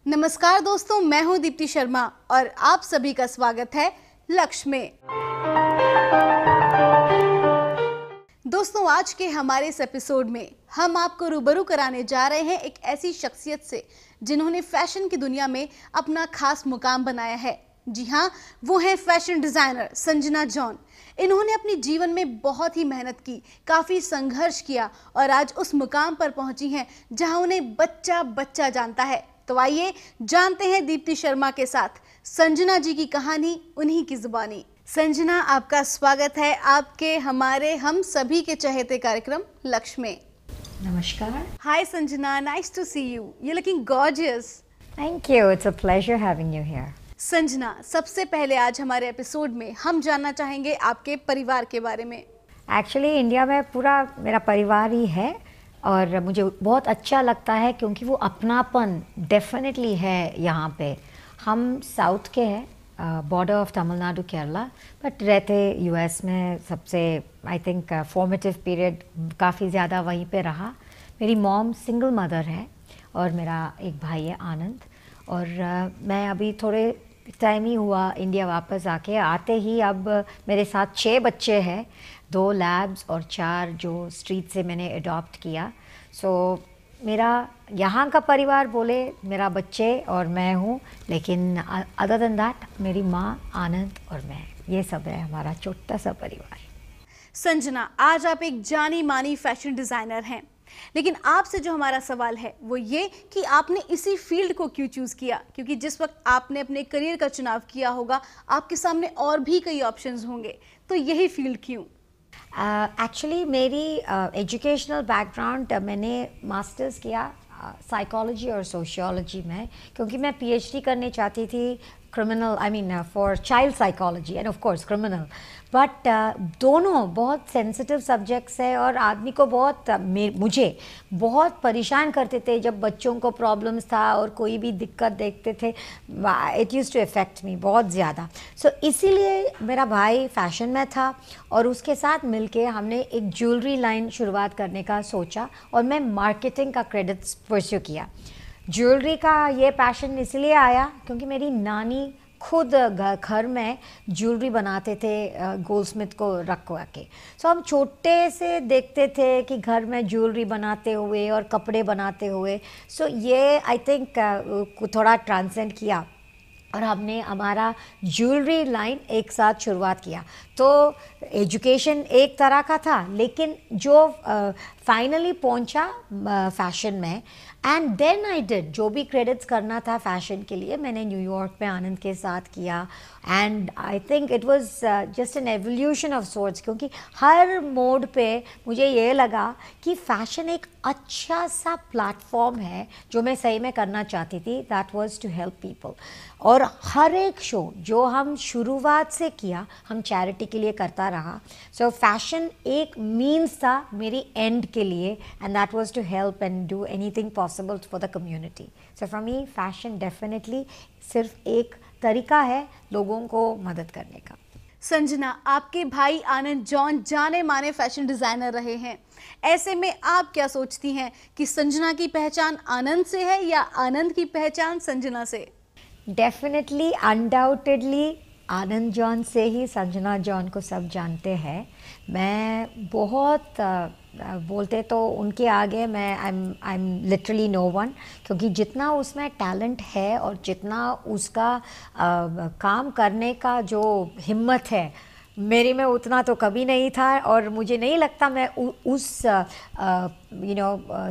नमस्कार दोस्तों, मैं हूं दीप्ति शर्मा और आप सभी का स्वागत है लक्ष्य में। दोस्तों, आज के हमारे इस एपिसोड में हम आपको रूबरू कराने जा रहे हैं एक ऐसी शख्सियत से जिन्होंने फैशन की दुनिया में अपना खास मुकाम बनाया है। जी हाँ, वो है फैशन डिजाइनर संजना जॉन। इन्होंने अपने जीवन में बहुत ही मेहनत की, काफ़ी संघर्ष किया और आज उस मुकाम पर पहुंची हैं जहां उन्हें बच्चा बच्चा जानता है। तो आइए जानते हैं दीप्ति शर्मा के साथ संजना जी की कहानी, उन्हीं की जुबानी। संजना, आपका स्वागत है आपके हमारे हम सभी के चहेते कार्यक्रम लक्ष्य में। नमस्कार। Hi Sanjana, nice to see you. You looking gorgeous. Thank you, it's a pleasure having you here. Sanjana, सबसे पहले आज हमारे एपिसोड में हम जानना चाहेंगे आपके परिवार के बारे में। एक्चुअली इंडिया में पूरा मेरा परिवार ही है और मुझे बहुत अच्छा लगता है क्योंकि वो अपनापन डेफिनेटली है यहाँ पे। हम साउथ के हैं, border of Tamil Nadu Kerala, but रहते यूएस में। सबसे आई थिंक फॉर्मेटिव पीरियड काफ़ी ज़्यादा वहीं पे रहा। मेरी मॉम सिंगल मदर है और मेरा एक भाई है आनंद। और मैं अभी थोड़े टाइम ही हुआ इंडिया वापस आते ही अब मेरे साथ 6 बच्चे हैं, 2 लैब्स और 4 जो स्ट्रीट से मैंने अडॉप्ट किया। सो मेरा यहाँ का परिवार बोले मेरा बच्चे और मैं हूँ, लेकिन अदर देन दैट मेरी माँ, आनंद और मैं, ये सब है हमारा छोटा सा परिवार। संजना, आज आप एक जानी मानी फैशन डिज़ाइनर हैं, लेकिन आपसे जो हमारा सवाल है वो ये कि आपने इसी फील्ड को क्यों चूज़ किया? क्योंकि जिस वक्त आपने अपने करियर का चुनाव किया होगा आपके सामने और भी कई ऑप्शंस होंगे, तो यही फील्ड क्यों? एक्चुअली मेरी एजुकेशनल बैकग्राउंड, मैंने मास्टर्स किया साइकोलॉजी और सोशियोलॉजी में, क्योंकि मैं पीएचडी करने चाहती थी criminal, for child psychology end of course criminal. But दोनों बहुत सेंसिटिव सब्जेक्ट्स है और आदमी को मुझे बहुत परेशान करते थे जब बच्चों को प्रॉब्लम्स था और कोई भी दिक्कत देखते थे। It used to affect me बहुत ज़्यादा। सो इसीलिए मेरा भाई फैशन में था और उसके साथ मिलके हमने एक ज्वेलरी लाइन शुरुआत करने का सोचा और मैं मार्केटिंग का क्रेडिट्स परस्यू किया। ज्वेलरी का ये पैशन इसलिए आया क्योंकि मेरी नानी खुद घर में ज्वेलरी बनाते थे, गोल्डस्मिथ को रख के। सो हम छोटे से देखते थे कि घर में ज्वेलरी बनाते हुए और कपड़े बनाते हुए। सो ये आई थिंक थोड़ा ट्रांसेंड किया और हमने हमारा ज्वेलरी लाइन एक साथ शुरुआत किया। तो एजुकेशन एक तरह का था, लेकिन जो फाइनली पहुंचा फैशन में। एंड देन आई डिड जो भी क्रेडिट्स करना था फैशन के लिए, मैंने न्यूयॉर्क में आनंद के साथ किया। And I think it was just an evolution of sorts, क्योंकि हर मोड पे मुझे ये लगा कि फैशन एक अच्छा सा प्लेटफॉर्म है जो मैं सही में करना चाहती थी, that was to help people. और हर एक शो जो हम शुरुआत से किया हम चैरिटी के लिए करता रहा। सो फैशन एक मीन्स था मेरी एंड के लिए, and that was to help and do anything possible for the community. So for me fashion definitely सिर्फ एक तरीका है लोगों को मदद करने का। संजना, आपके भाई आनंद जॉन जाने माने फैशन डिज़ाइनर रहे हैं। ऐसे में आप क्या सोचती हैं कि संजना की पहचान आनंद से है या आनंद की पहचान संजना से? डेफिनेटली, अनडाउटेडली आनंद जॉन से ही संजना जॉन को सब जानते हैं। मैं बहुत बोलते तो उनके आगे मैं I am literally no one, क्योंकि जितना उसमें टैलेंट है और जितना उसका काम करने का जो हिम्मत है मेरे में उतना तो कभी नहीं था। और मुझे नहीं लगता मैं उस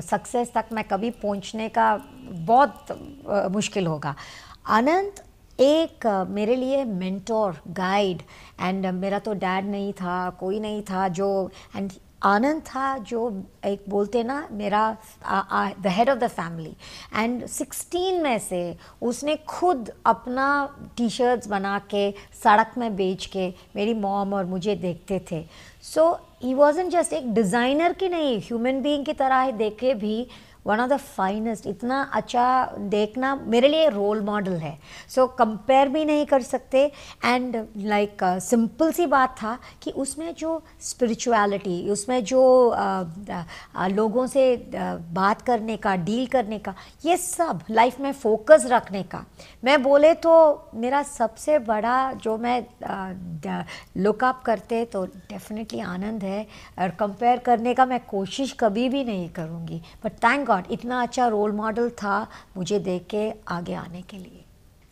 सक्सेस तक मैं कभी पहुंचने का बहुत मुश्किल होगा। आनंद एक मेरे लिए मेंटोर, गाइड, एंड मेरा तो डैड नहीं था, कोई नहीं था जो, एंड आनंद था जो एक बोलते ना मेरा the head of the family. And 16 में से उसने खुद अपना टी शर्ट्स बना के सड़क में बेच के मेरी मॉम और मुझे देखते थे। सो ही वॉजंट जस्ट एक डिज़ाइनर की नहीं, ह्यूमन बीइंग की तरह ही देखे भी वन ऑफ द फाइनेस्ट, इतना अच्छा देखना मेरे लिए रोल मॉडल है। सो कंपेयर भी नहीं कर सकते। एंड लाइक सिंपल सी बात था कि उसमें जो स्पिरिचुअलिटी, उसमें जो लोगों से बात करने का, डील करने का, ये सब लाइफ में फोकस रखने का, मैं बोले तो मेरा सबसे बड़ा जो मैं लुकअप करते तो डेफिनेटली आनंद है। और कंपेयर करने का मैं कोशिश कभी भी नहीं करूँगी। बट थैंक गॉड इतना अच्छा रोल मॉडल था मुझे देख के आगे आने के लिए।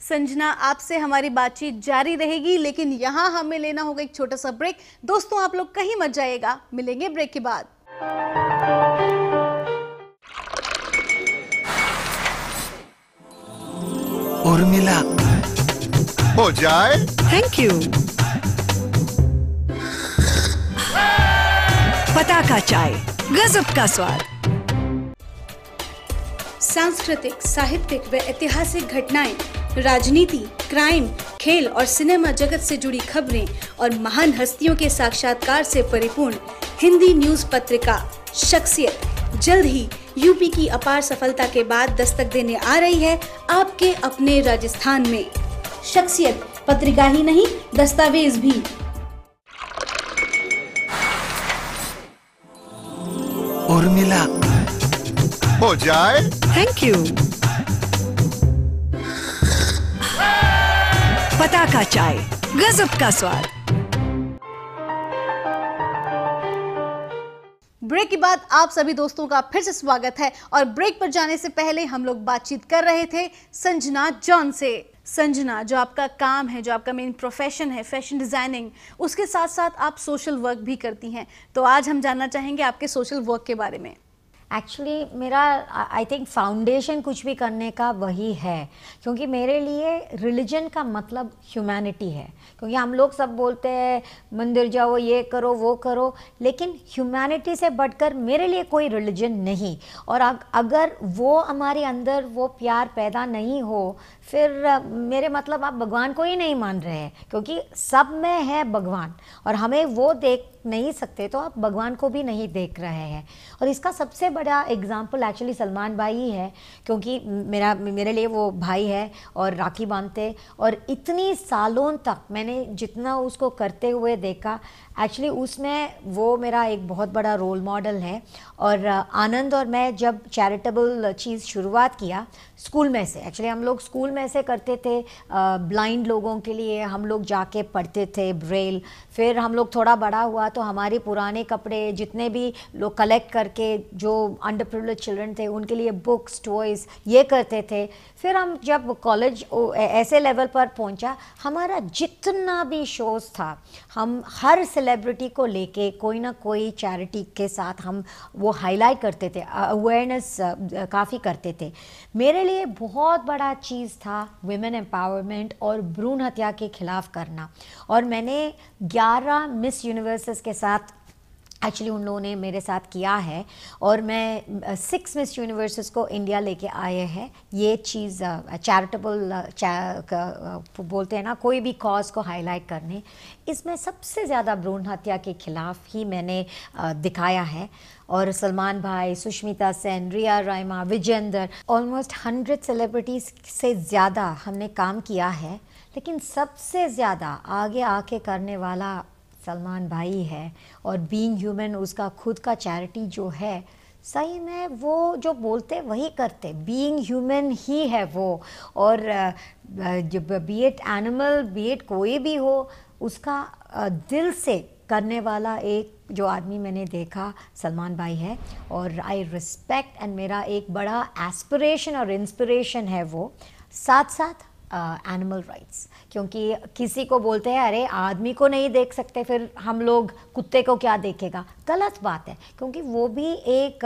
संजना, आपसे हमारी बातचीत जारी रहेगी, लेकिन यहाँ हमें लेना होगा एक छोटा सा ब्रेक। दोस्तों, आप लोग कहीं मत जाइएगा, मिलेंगे ब्रेक के बाद। उर्मिला, हो जाए। Thank you. पताका चाय, गजब का स्वाद। सांस्कृतिक, साहित्यिक व ऐतिहासिक घटनाएं, राजनीति, क्राइम, खेल और सिनेमा जगत से जुड़ी खबरें और महान हस्तियों के साक्षात्कार से परिपूर्ण हिंदी न्यूज पत्रिका शख्सियत जल्द ही यूपी की अपार सफलता के बाद दस्तक देने आ रही है आपके अपने राजस्थान में। शख्सियत पत्रिका ही नहीं, दस्तावेज भी। उर्मिला, हो जाए। Thank you. पताका चाय, गजब का स्वाद। ब्रेक के बाद आप सभी दोस्तों का फिर से स्वागत है। और ब्रेक पर जाने से पहले हम लोग बातचीत कर रहे थे संजना जॉन से। संजना, जो आपका काम है, जो आपका मेन प्रोफेशन है फैशन डिज़ाइनिंग, उसके साथ साथ आप सोशल वर्क भी करती हैं। तो आज हम जानना चाहेंगे आपके सोशल वर्क के बारे में। एक्चुअली मेरा आई थिंक फाउंडेशन कुछ भी करने का वही है, क्योंकि मेरे लिए रिलीजन का मतलब ह्यूमैनिटी है। क्योंकि हम लोग सब बोलते हैं मंदिर जाओ, ये करो, वो करो, लेकिन ह्यूमैनिटी से बढ़कर मेरे लिए कोई रिलीजन नहीं। और अगर वो हमारे अंदर वो प्यार पैदा नहीं हो, फिर मेरे मतलब आप भगवान को ही नहीं मान रहे हैं। क्योंकि सब में है भगवान और हमें वो देख नहीं सकते तो आप भगवान को भी नहीं देख रहे हैं। और इसका सबसे बड़ा एग्जाम्पल एक्चुअली सलमान भाई ही है, क्योंकि मेरे लिए वो भाई है और राखी बांधते, और इतनी सालों तक मैंने जितना उसको करते हुए देखा, एक्चुअली उसमें वो मेरा एक बहुत बड़ा रोल मॉडल है। और आनंद और मैं जब चैरिटेबल चीज़ शुरुआत किया स्कूल में से, एक्चुअली हम लोग स्कूल में से करते थे, ब्लाइंड लोगों के लिए हम लोग जाके पढ़ते थे ब्रेल। फिर हम लोग थोड़ा बड़ा हुआ तो हमारे पुराने कपड़े जितने भी लोग कलेक्ट करके जो अंडर प्रिविलेज चिल्ड्रन थे उनके लिए बुक्स, टॉयज़ ये करते थे। फिर हम जब कॉलेज ऐसे लेवल पर पहुंचा, हमारा जितना भी शोज़ था, हम हर सेलिब्रिटी को लेके कोई ना कोई चैरिटी के साथ हम वो हाईलाइट करते थे, अवेयरनेस काफ़ी करते थे। मेरे लिए बहुत बड़ा चीज़ था वुमेन एम्पावरमेंट और भ्रूण हत्या के खिलाफ करना। और मैंने 11 मिस यूनिवर्सेस के साथ एक्चुअली उन लोगों ने मेरे साथ किया है, और मैं 6 मिस यूनिवर्सेस को इंडिया लेके आए हैं। ये चीज़ चैरिटेबल बोलते हैं ना, कोई भी कॉज को हाईलाइट करने, इसमें सबसे ज़्यादा भ्रूण हत्या के खिलाफ ही मैंने दिखाया है। और सलमान भाई, सुष्मिता सेन, रिया रायमा, विजेंदर, ऑलमोस्ट 100 सेलिब्रिटीज़ से ज़्यादा हमने काम किया है। लेकिन सबसे ज़्यादा आगे आके करने वाला सलमान भाई है। और बीइंग ह्यूमन उसका खुद का चैरिटी जो है, सही में वो जो बोलते वही करते, बीइंग ह्यूमन ही है वो। और जब B it animal, B it कोई भी हो, उसका दिल से करने वाला एक जो आदमी मैंने देखा सलमान भाई है। और आई रिस्पेक्ट, एंड मेरा एक बड़ा एस्पिरेशन और इंस्पिरेशन है वो। साथ साथ एनिमल राइट्स, क्योंकि किसी को बोलते हैं अरे आदमी को नहीं देख सकते, फिर हम लोग कुत्ते को क्या देखेगा, गलत बात है। क्योंकि वो भी एक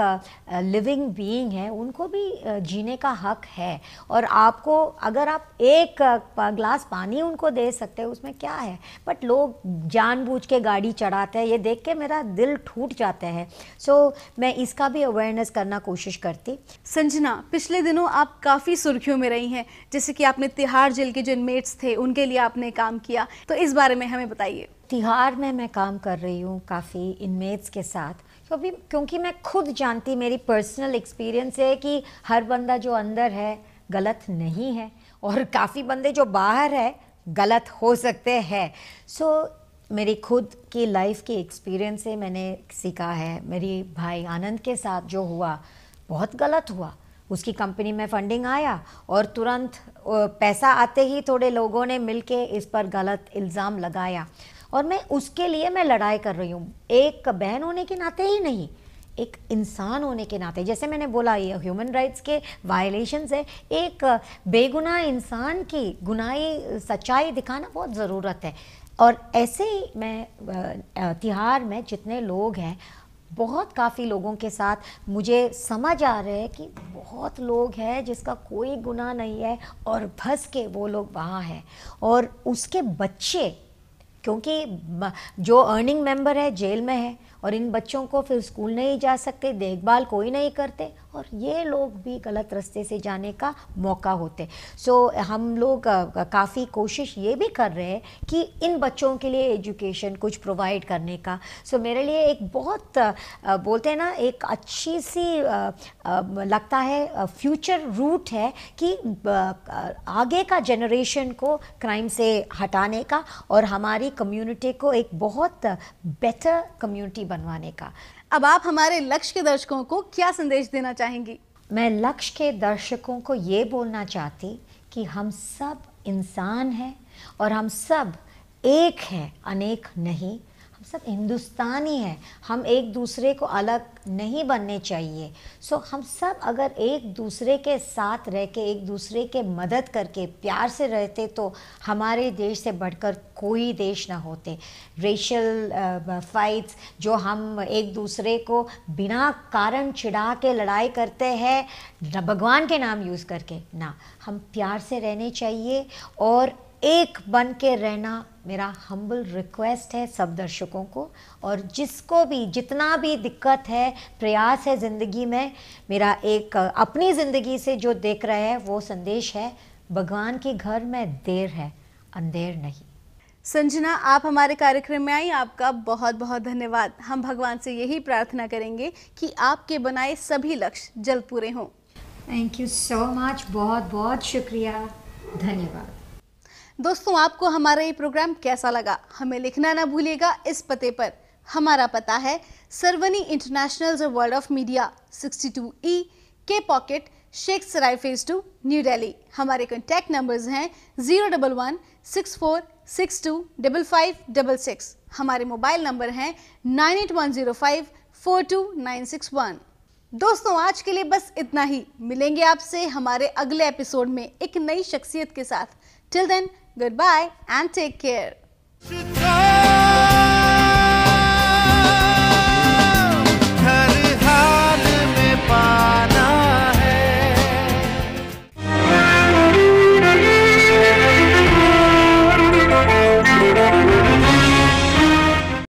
लिविंग बीइंग है, उनको भी जीने का हक है। और आपको अगर आप एक ग्लास पानी उनको दे सकते हैं, उसमें क्या है। बट लोग जानबूझ के गाड़ी चढ़ाते हैं, ये देख के मेरा दिल टूट जाता है। सो मैं इसका भी अवेयरनेस करना कोशिश करती। संजना, पिछले दिनों आप काफ़ी सुर्खियों में रही हैं, जैसे कि आपने तिहाड़ जेल के जो इनमेट्स थे उनके लिए आपने काम किया, तो इस बारे में हमें बताइए। तिहाड़ में मैं काम कर रही हूँ काफ़ी इनमेट्स के साथ, तो अभी क्योंकि मैं खुद जानती, मेरी पर्सनल एक्सपीरियंस है कि हर बंदा जो अंदर है गलत नहीं है, और काफ़ी बंदे जो बाहर है गलत हो सकते हैं। सो मेरी खुद की लाइफ की एक्सपीरियंस से मैंने सीखा है। मेरी भाई आनंद के साथ जो हुआ बहुत गलत हुआ। उसकी कंपनी में फंडिंग आया और तुरंत पैसा आते ही थोड़े लोगों ने मिलके इस पर गलत इल्ज़ाम लगाया, और मैं उसके लिए मैं लड़ाई कर रही हूँ, एक बहन होने के नाते ही नहीं, एक इंसान होने के नाते। जैसे मैंने बोला, ये ह्यूमन राइट्स के वायलेशंस है। एक बेगुनाह इंसान की गुनाही सच्चाई दिखाना बहुत ज़रूरत है। और ऐसे ही मैं तिहाड़ में जितने लोग हैं, बहुत काफ़ी लोगों के साथ मुझे समझ आ रहा है कि बहुत लोग हैं जिसका कोई गुनाह नहीं है और फंस के वो लोग वहाँ हैं, और उसके बच्चे, क्योंकि जो अर्निंग मेंबर है जेल में है, और इन बच्चों को फिर स्कूल नहीं जा सकते, देखभाल कोई नहीं करते, और ये लोग भी गलत रास्ते से जाने का मौका होते। सो हम लोग काफ़ी कोशिश ये भी कर रहे हैं कि इन बच्चों के लिए एजुकेशन कुछ प्रोवाइड करने का। सो मेरे लिए एक बहुत बोलते हैं ना, एक अच्छी सी लगता है फ्यूचर रूट है कि आगे का जनरेशन को क्राइम से हटाने का और हमारी कम्युनिटी को एक बहुत बेटर कम्युनिटी बनवाने का। अब आप हमारे लक्ष्य के दर्शकों को क्या संदेश देना चाहेंगी? मैं लक्ष्य के दर्शकों को ये बोलना चाहती कि हम सब इंसान हैं और हम सब एक हैं, अनेक नहीं। हम सब हिंदुस्तानी हैं, हम एक दूसरे को अलग नहीं बनने चाहिए। सो हम सब अगर एक दूसरे के साथ रह के, एक दूसरे के मदद करके प्यार से रहते तो हमारे देश से बढ़कर कोई देश ना होते। रेशियल फाइट्स जो हम एक दूसरे को बिना कारण चिढ़ा के लड़ाई करते हैं, भगवान के नाम यूज़ करके ना, हम प्यार से रहने चाहिए और एक बन के रहना मेरा हम्बल रिक्वेस्ट है सब दर्शकों को। और जिसको भी जितना भी दिक्कत है, प्रयास है ज़िंदगी में, मेरा एक अपनी ज़िंदगी से जो देख रहे हैं वो संदेश है, भगवान के घर में देर है, अंधेर नहीं। संजना, आप हमारे कार्यक्रम में आई, आपका बहुत बहुत धन्यवाद। हम भगवान से यही प्रार्थना करेंगे कि आपके बनाए सभी लक्ष्य जल्द पूरे हों। थैंक यू सो मच, बहुत बहुत शुक्रिया, धन्यवाद। दोस्तों, आपको हमारा ये प्रोग्राम कैसा लगा हमें लिखना ना भूलिएगा इस पते पर। हमारा पता है Sarvani international world of media 62E के पॉकेट, शेख सराय फेज 2, न्यू दिल्ली। हमारे कॉन्टैक्ट नंबर्स हैं 01164625566। हमारे मोबाइल नंबर हैं 9810542961। दोस्तों, आज के लिए बस इतना ही। मिलेंगे आपसे हमारे अगले एपिसोड में एक नई शख्सियत के साथ। Till then, goodbye and take care.